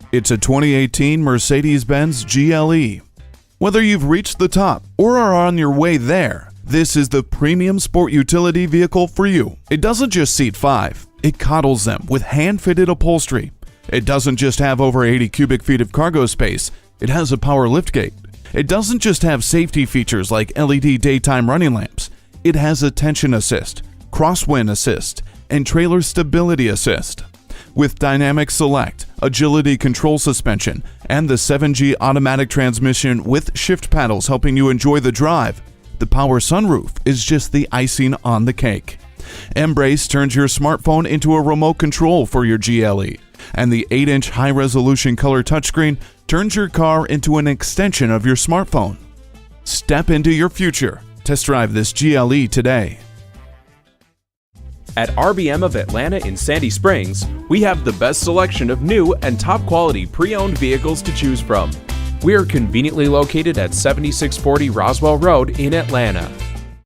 It's a 2018 Mercedes-Benz GLE. Whether you've reached the top or are on your way there, this is the premium sport utility vehicle for you. It doesn't just seat 5, it coddles them with hand-fitted upholstery. It doesn't just have over 80 cubic feet of cargo space, it has a power liftgate. It doesn't just have safety features like LED daytime running lamps, it has attention assist, crosswind assist, and trailer stability assist. With dynamic select, agility control suspension, and the 7G automatic transmission with shift paddles helping you enjoy the drive, the power sunroof is just the icing on the cake. Embrace turns your smartphone into a remote control for your GLE, and the 8-inch high-resolution color touchscreen turns your car into an extension of your smartphone. Step into your future. Test drive this GLE today. At RBM of Atlanta in Sandy Springs, we have the best selection of new and top-quality pre-owned vehicles to choose from. We are conveniently located at 7640 Roswell Road in Atlanta.